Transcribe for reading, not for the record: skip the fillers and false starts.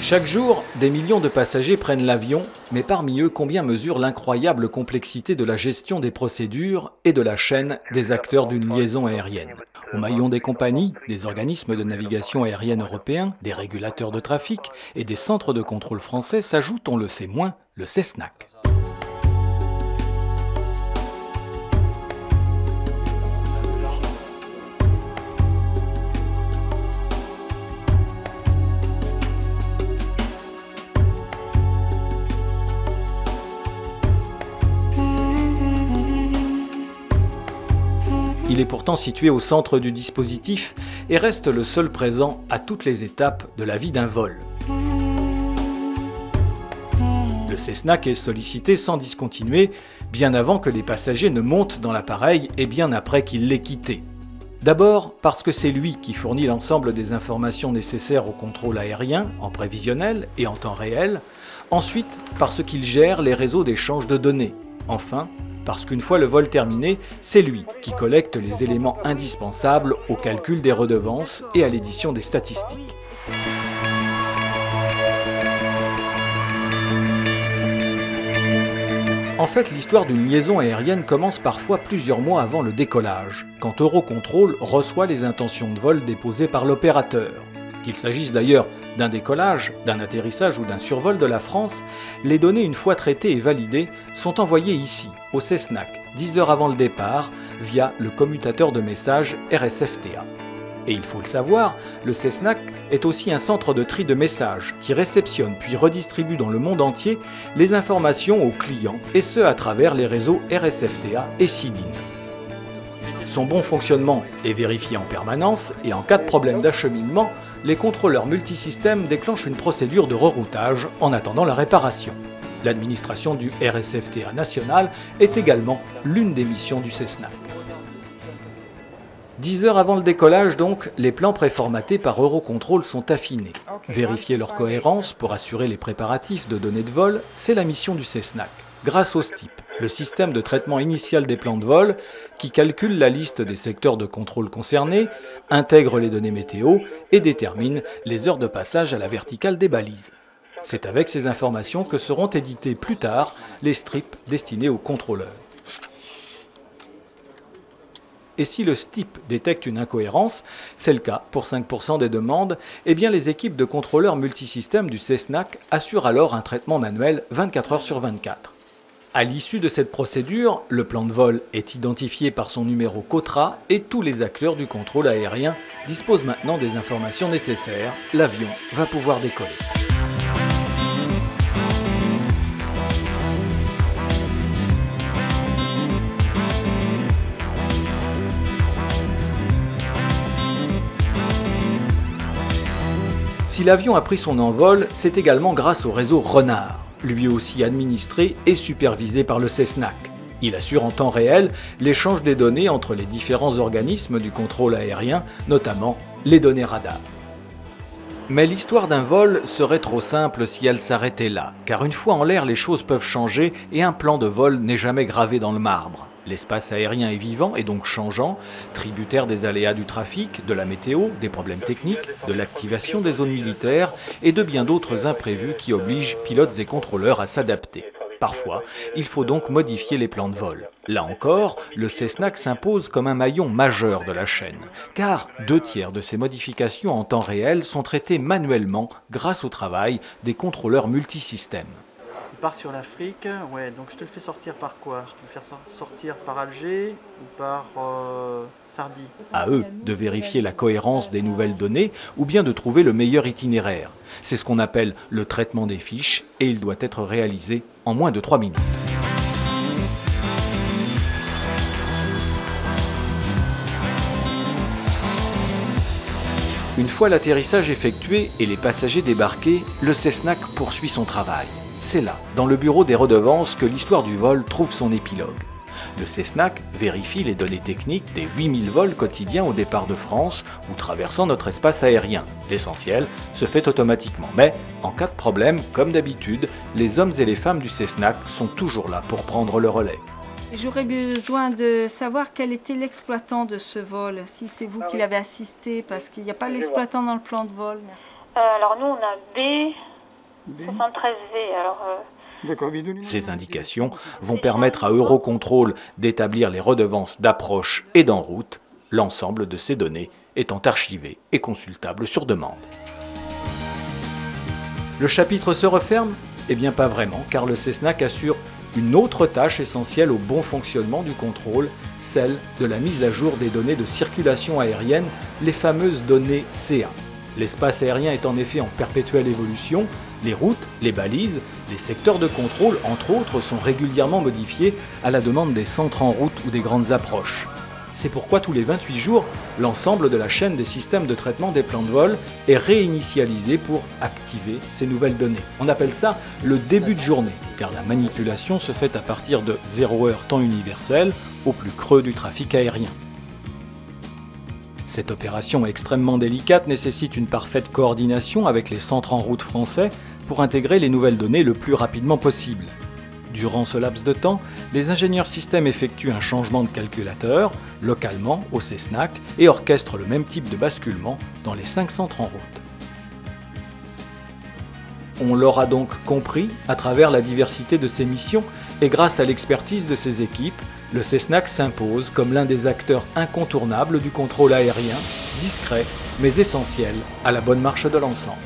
Chaque jour, des millions de passagers prennent l'avion, mais parmi eux, combien mesure l'incroyable complexité de la gestion des procédures et de la chaîne des acteurs d'une liaison aérienne. Au maillon des compagnies, des organismes de navigation aérienne européens, des régulateurs de trafic et des centres de contrôle français s'ajoute, on le sait moins, le CESNAC. Il est pourtant situé au centre du dispositif et reste le seul présent à toutes les étapes de la vie d'un vol. Le CESNAC est sollicité sans discontinuer, bien avant que les passagers ne montent dans l'appareil et bien après qu'il l'ait quitté. D'abord parce que c'est lui qui fournit l'ensemble des informations nécessaires au contrôle aérien, en prévisionnel et en temps réel. Ensuite, parce qu'il gère les réseaux d'échange de données. Enfin, parce qu'une fois le vol terminé, c'est lui qui collecte les éléments indispensables au calcul des redevances et à l'édition des statistiques. En fait, l'histoire d'une liaison aérienne commence parfois plusieurs mois avant le décollage, quand Eurocontrol reçoit les intentions de vol déposées par l'opérateur. Qu'il s'agisse d'ailleurs d'un décollage, d'un atterrissage ou d'un survol de la France, les données, une fois traitées et validées, sont envoyées ici, au CESNAC, 10 heures avant le départ, via le commutateur de messages RSFTA. Et il faut le savoir, le CESNAC est aussi un centre de tri de messages qui réceptionne puis redistribue dans le monde entier les informations aux clients, et ce à travers les réseaux RSFTA et SIDIN. Son bon fonctionnement est vérifié en permanence et en cas de problème d'acheminement, les contrôleurs multisystèmes déclenchent une procédure de reroutage en attendant la réparation. L'administration du RSFTA national est également l'une des missions du CESNAC. 10 heures avant le décollage donc, les plans préformatés par Eurocontrol sont affinés. Vérifier leur cohérence pour assurer les préparatifs de données de vol, c'est la mission du CESNAC. Grâce au STIP, le système de traitement initial des plans de vol, qui calcule la liste des secteurs de contrôle concernés, intègre les données météo et détermine les heures de passage à la verticale des balises. C'est avec ces informations que seront édités plus tard les strips destinés aux contrôleurs. Et si le STIP détecte une incohérence, c'est le cas pour 5% des demandes, eh bien les équipes de contrôleurs multisystèmes du CESNAC assurent alors un traitement manuel 24 heures sur 24. À l'issue de cette procédure, le plan de vol est identifié par son numéro COTRA et tous les acteurs du contrôle aérien disposent maintenant des informations nécessaires. L'avion va pouvoir décoller. Si l'avion a pris son envol, c'est également grâce au réseau Renard, lui aussi administré et supervisé par le CESNAC. Il assure en temps réel l'échange des données entre les différents organismes du contrôle aérien, notamment les données radar. Mais l'histoire d'un vol serait trop simple si elle s'arrêtait là, car une fois en l'air, les choses peuvent changer et un plan de vol n'est jamais gravé dans le marbre. L'espace aérien est vivant et donc changeant, tributaire des aléas du trafic, de la météo, des problèmes techniques, de l'activation des zones militaires et de bien d'autres imprévus qui obligent pilotes et contrôleurs à s'adapter. Parfois, il faut donc modifier les plans de vol. Là encore, le CESNAC s'impose comme un maillon majeur de la chaîne, car 2/3 de ces modifications en temps réel sont traitées manuellement grâce au travail des contrôleurs multisystèmes. Il part sur l'Afrique, ouais, donc je te le fais sortir par quoi? Je te le fais sortir par Alger ou par Sardie? À eux de vérifier la cohérence des nouvelles données ou bien de trouver le meilleur itinéraire. C'est ce qu'on appelle le traitement des fiches et il doit être réalisé en moins de 3 minutes. Une fois l'atterrissage effectué et les passagers débarqués, le CESNAC poursuit son travail. C'est là, dans le bureau des redevances, que l'histoire du vol trouve son épilogue. Le CESNAC vérifie les données techniques des 8000 vols quotidiens au départ de France ou traversant notre espace aérien. L'essentiel se fait automatiquement. Mais, en cas de problème, comme d'habitude, les hommes et les femmes du CESNAC sont toujours là pour prendre le relais. J'aurais besoin de savoir quel était l'exploitant de ce vol, si c'est vous qui l'avez assisté, parce qu'il n'y a pas l'exploitant dans le plan de vol. Merci. Alors nous, on a B, 73V. Alors, D'accord. Ces indications vont permettre à Eurocontrol d'établir les redevances d'approche et d'en route, l'ensemble de ces données étant archivé et consultable sur demande. Le chapitre se referme? Eh bien pas vraiment, car le CESNAC assure une autre tâche essentielle au bon fonctionnement du contrôle, celle de la mise à jour des données de circulation aérienne, les fameuses données CA. L'espace aérien est en effet en perpétuelle évolution, les routes, les balises, les secteurs de contrôle, entre autres, sont régulièrement modifiés à la demande des centres en route ou des grandes approches. C'est pourquoi tous les 28 jours, l'ensemble de la chaîne des systèmes de traitement des plans de vol est réinitialisé pour activer ces nouvelles données. On appelle ça le début de journée, car la manipulation se fait à partir de 0 heure temps universel, au plus creux du trafic aérien. Cette opération extrêmement délicate nécessite une parfaite coordination avec les centres en route français pour intégrer les nouvelles données le plus rapidement possible. Durant ce laps de temps, les ingénieurs système effectuent un changement de calculateur, localement au CESNAC, et orchestrent le même type de basculement dans les 5 centres en route. On l'aura donc compris à travers la diversité de ses missions et grâce à l'expertise de ses équipes, le CESNAC s'impose comme l'un des acteurs incontournables du contrôle aérien, discret mais essentiel à la bonne marche de l'ensemble.